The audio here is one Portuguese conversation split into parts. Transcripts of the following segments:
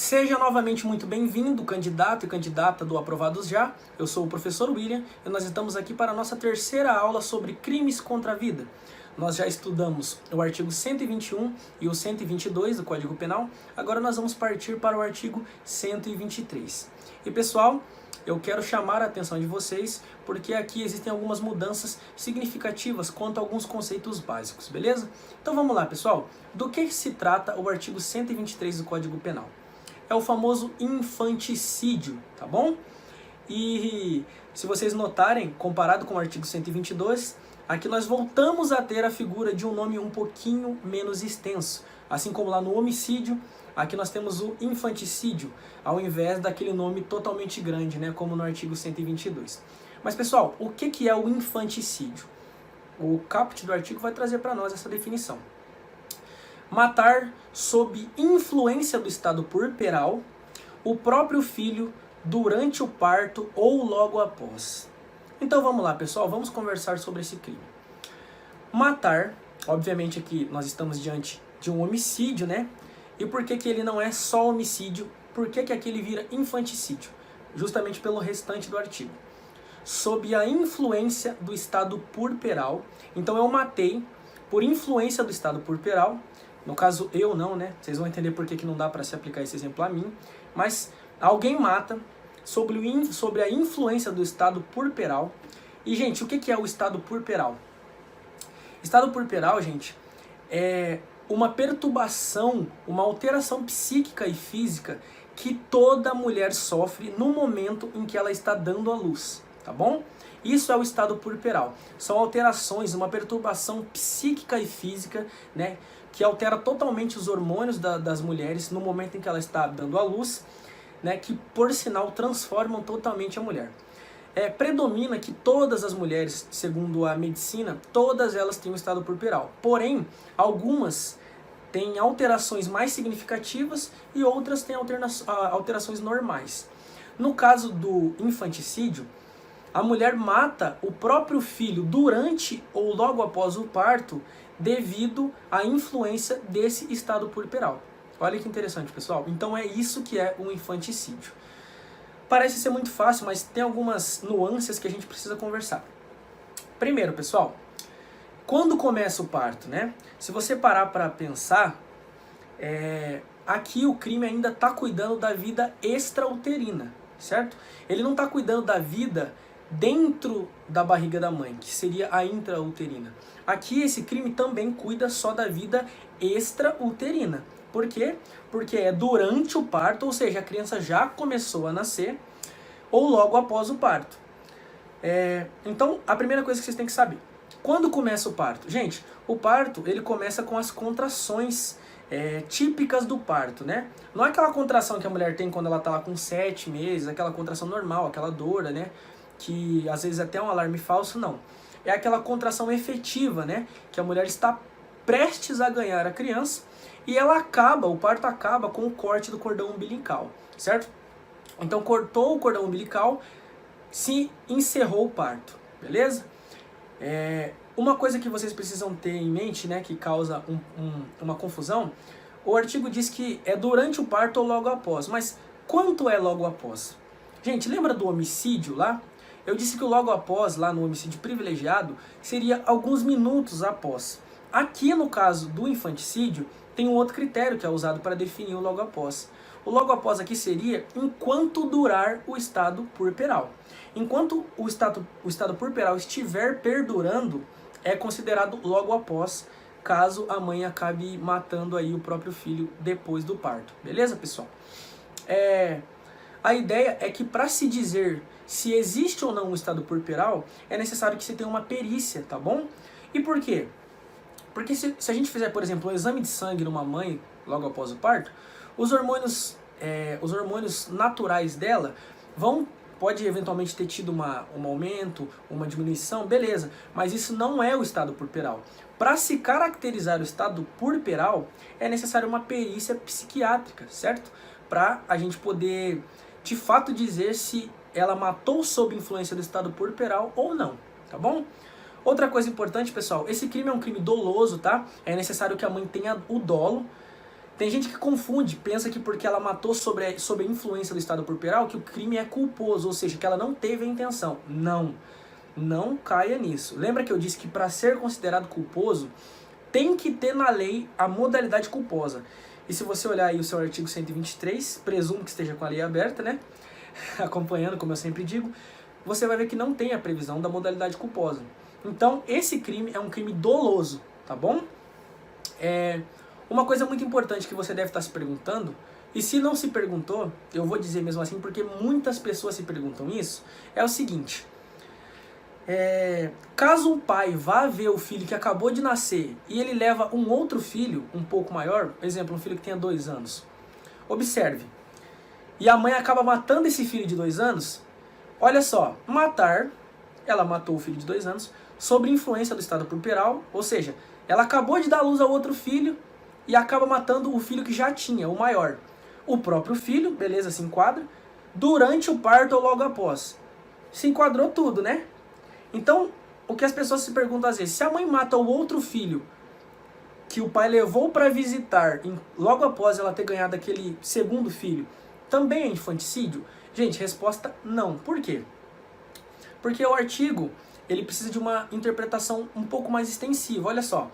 Seja novamente muito bem-vindo, candidato e candidata do Aprovados Já. Eu sou o professor William e nós estamos aqui para a nossa terceira aula sobre crimes contra a vida. Nós já estudamos o artigo 121 e o 122 do Código Penal, agora nós vamos partir para o artigo 123. E pessoal, eu quero chamar a atenção de vocês porque aqui existem algumas mudanças significativas quanto a alguns conceitos básicos, beleza? Então vamos lá, pessoal. Do que se trata o artigo 123 do Código Penal? É o famoso infanticídio, tá bom? E se vocês notarem, comparado com o artigo 122, aqui nós voltamos a ter a figura de um nome um pouquinho menos extenso. Assim como lá no homicídio, aqui nós temos o infanticídio, ao invés daquele nome totalmente grande, né, como no artigo 122. Mas pessoal, o que é o infanticídio? O caput do artigo vai trazer para nós essa definição. Matar sob influência do estado puerperal o próprio filho durante o parto ou logo após. Então vamos lá, pessoal, vamos conversar sobre esse crime. Matar, obviamente aqui nós estamos diante de um homicídio, né? E por que ele não é só homicídio? Por que aqui ele vira infanticídio? Justamente pelo restante do artigo. Sob a influência do estado puerperal. Então eu matei por influência do estado puerperal. No caso, eu não, né? Vocês vão entender por que não dá para se aplicar esse exemplo a mim. Mas alguém mata sobre a influência do estado puerperal. E, gente, o que é o estado puerperal? Estado puerperal, gente, é uma perturbação, uma alteração psíquica e física que toda mulher sofre no momento em que ela está dando à luz, tá bom? Isso é o estado puerperal. São alterações, uma perturbação psíquica e física, né, que altera totalmente os hormônios das mulheres no momento em que ela está dando à luz, né, que por sinal transformam totalmente a mulher. Predomina que todas as mulheres, segundo a medicina, todas elas têm um estado puerperal. Porém, algumas têm alterações mais significativas e outras têm alterações normais. No caso do infanticídio, a mulher mata o próprio filho durante ou logo após o parto devido à influência desse estado puerperal. Olha que interessante, pessoal. Então é isso que é um infanticídio. Parece ser muito fácil, mas tem algumas nuances que a gente precisa conversar. Primeiro, pessoal, quando começa o parto, né? Se você parar para pensar, aqui o crime ainda está cuidando da vida extrauterina, certo? Ele não está cuidando da vida dentro da barriga da mãe, que seria a intrauterina. Aqui esse crime também cuida só da vida extrauterina. Por quê? Porque é durante o parto, ou seja, a criança já começou a nascer, ou logo após o parto. Então, a primeira coisa que vocês têm que saber, quando começa o parto? Gente, o parto ele começa com as contrações típicas do parto, né? Não é aquela contração que a mulher tem quando ela está lá com 7 meses, aquela contração normal, aquela dor, né? Que às vezes até é um alarme falso, não. É aquela contração efetiva, né? Que a mulher está prestes a ganhar a criança e o parto acaba com o corte do cordão umbilical, certo? Então cortou o cordão umbilical, se encerrou o parto, beleza? Uma coisa que vocês precisam ter em mente, né, que causa uma confusão, o artigo diz que é durante o parto ou logo após, mas quanto é logo após? Gente, lembra do homicídio lá? Eu disse que o logo após, lá no homicídio privilegiado, seria alguns minutos após. Aqui no caso do infanticídio, tem um outro critério que é usado para definir o logo após. O logo após aqui seria enquanto durar o estado puerperal. Enquanto o estado puerperal estiver perdurando, é considerado logo após, caso a mãe acabe matando aí o próprio filho depois do parto. Beleza, pessoal? A ideia é que para se dizer se existe ou não um estado puerperal, é necessário que você tenha uma perícia, tá bom? E por quê? Porque se a gente fizer, por exemplo, um exame de sangue numa mãe logo após o parto, os hormônios naturais dela pode eventualmente ter tido um aumento, uma diminuição, beleza, mas isso não é o estado puerperal. Para se caracterizar o estado puerperal, é necessário uma perícia psiquiátrica, certo? Para a gente poder, de fato, dizer se ela matou sob influência do estado puerperal ou não, tá bom? Outra coisa importante, pessoal, esse crime é um crime doloso, tá? É necessário que a mãe tenha o dolo. Tem gente que confunde, pensa que porque ela matou sob a influência do estado puerperal, que o crime é culposo, ou seja, que ela não teve a intenção. Não, não caia nisso. Lembra que eu disse que para ser considerado culposo, tem que ter na lei a modalidade culposa. E se você olhar aí o seu artigo 123, presumo que esteja com a lei aberta, né? Acompanhando, como eu sempre digo, você vai ver que não tem a previsão da modalidade culposa. Então, esse crime é um crime doloso, tá bom? Uma coisa muito importante que você deve estar se perguntando, e se não se perguntou, eu vou dizer mesmo assim, porque muitas pessoas se perguntam isso, é o seguinte: caso um pai vá ver o filho que acabou de nascer e ele leva um outro filho um pouco maior, por exemplo, um filho que tenha 2 anos, observe, e a mãe acaba matando esse filho de 2 anos, olha só, ela matou o filho de 2 anos, sob influência do estado puerperal, ou seja, ela acabou de dar luz ao outro filho e acaba matando o filho que já tinha, o maior. O próprio filho, beleza, se enquadra, durante o parto ou logo após. Se enquadrou tudo, né? Então, o que as pessoas se perguntam às vezes, se a mãe mata o outro filho que o pai levou para visitar logo após ela ter ganhado aquele segundo filho, também é infanticídio? Gente, resposta não. Por quê? Porque o artigo, ele precisa de uma interpretação um pouco mais extensiva. Olha só,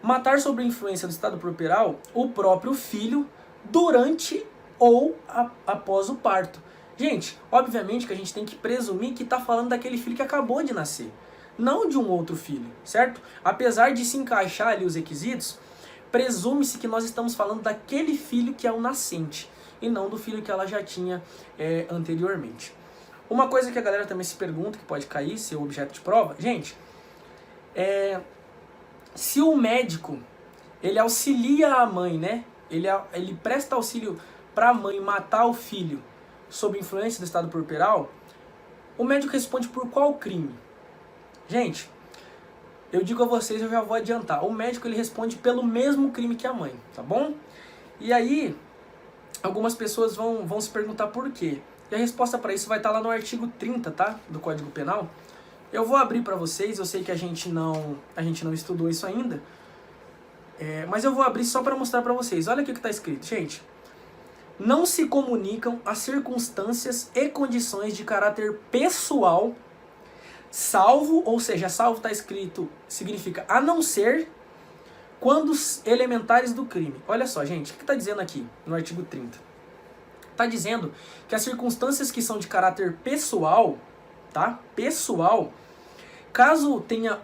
matar sob a influência do estado puerperal o próprio filho durante ou após o parto. Gente, obviamente que a gente tem que presumir que está falando daquele filho que acabou de nascer, não de um outro filho, certo? Apesar de se encaixar ali os requisitos, presume-se que nós estamos falando daquele filho que é o nascente, e não do filho que ela já tinha anteriormente. Uma coisa que a galera também se pergunta, que pode cair, ser objeto de prova, gente, se o médico, ele auxilia a mãe, né? Ele presta auxílio para a mãe matar o filho sob influência do estado puerperal, o médico responde por qual crime? Gente, eu digo a vocês, eu já vou adiantar, o médico ele responde pelo mesmo crime que a mãe, tá bom? E aí, algumas pessoas vão se perguntar por quê. E a resposta para isso vai estar lá no artigo 30, tá? Do Código Penal. Eu vou abrir para vocês, eu sei que a gente não estudou isso ainda, mas eu vou abrir só para mostrar para vocês. Olha o que está escrito, gente. Não se comunicam as circunstâncias e condições de caráter pessoal, salvo, ou seja, salvo está escrito, significa a não ser, quando os elementares do crime. Olha só, gente, o que está dizendo aqui no artigo 30? Está dizendo que as circunstâncias que são de caráter pessoal, tá? Pessoal, caso tenha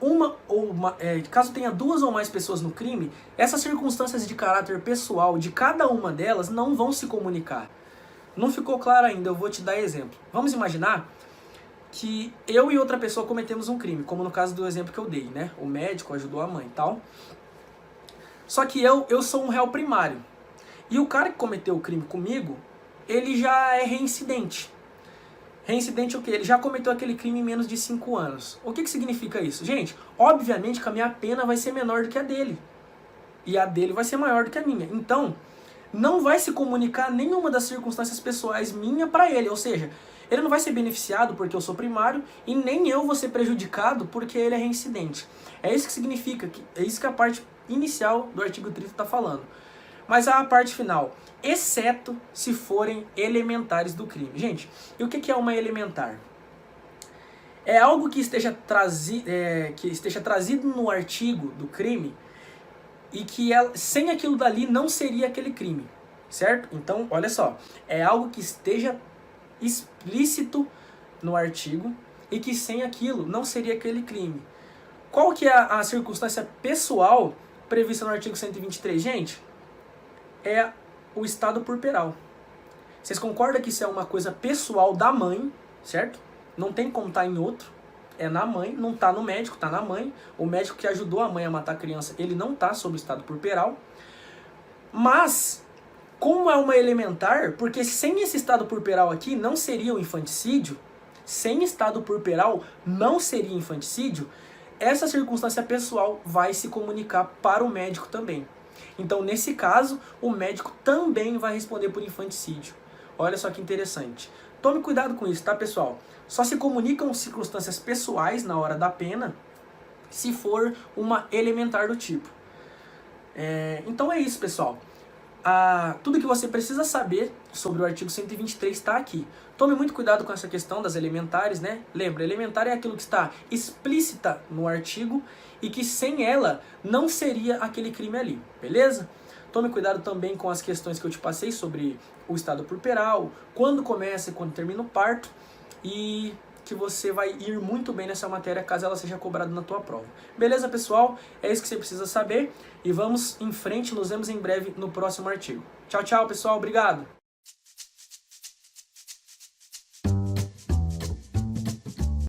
caso tenha 2 ou mais pessoas no crime, essas circunstâncias de caráter pessoal de cada uma delas não vão se comunicar. Não ficou claro ainda, eu vou te dar exemplo. Vamos imaginar que eu e outra pessoa cometemos um crime, como no caso do exemplo que eu dei, né? O médico ajudou a mãe e tal. Só que eu sou um réu primário. E o cara que cometeu o crime comigo, ele já é reincidente. Reincidente o quê? Ele já cometeu aquele crime em menos de 5 anos. O que significa isso? Gente, obviamente que a minha pena vai ser menor do que a dele. E a dele vai ser maior do que a minha. Então, não vai se comunicar nenhuma das circunstâncias pessoais minha para ele. Ou seja, ele não vai ser beneficiado porque eu sou primário e nem eu vou ser prejudicado porque ele é reincidente. É isso que significa, é isso que a parte inicial do artigo 30 está falando. Mas a parte final, exceto se forem elementares do crime. Gente, e o que é uma elementar? É algo que esteja trazido no artigo do crime e que sem aquilo dali não seria aquele crime, certo? Então, olha só, é algo que esteja explícito no artigo e que sem aquilo não seria aquele crime. Qual que é a circunstância pessoal prevista no artigo 123? Gente, é o estado puerperal. Vocês concordam que isso é uma coisa pessoal da mãe, certo? Não tem como estar em outro. É na mãe, não está no médico, está na mãe. O médico que ajudou a mãe a matar a criança, ele não está sob o estado puerperal. Mas, como é uma elementar, porque sem esse estado puerperal aqui não seria o infanticídio, sem estado puerperal não seria infanticídio, essa circunstância pessoal vai se comunicar para o médico também. Então, nesse caso, o médico também vai responder por infanticídio. Olha só que interessante. Tome cuidado com isso, tá, pessoal? Só se comunicam circunstâncias pessoais na hora da pena se for uma elementar do tipo. Então é isso, pessoal. tudo que você precisa saber sobre o artigo 123 está aqui. Tome muito cuidado com essa questão das elementares, né? Lembra, elementar é aquilo que está explícita no artigo e que sem ela não seria aquele crime ali, beleza? Tome cuidado também com as questões que eu te passei sobre o estado puerperal, quando começa e quando termina o parto, e que você vai ir muito bem nessa matéria caso ela seja cobrada na tua prova. Beleza, pessoal? É isso que você precisa saber e vamos em frente, nos vemos em breve no próximo artigo. Tchau, tchau, pessoal. Obrigado!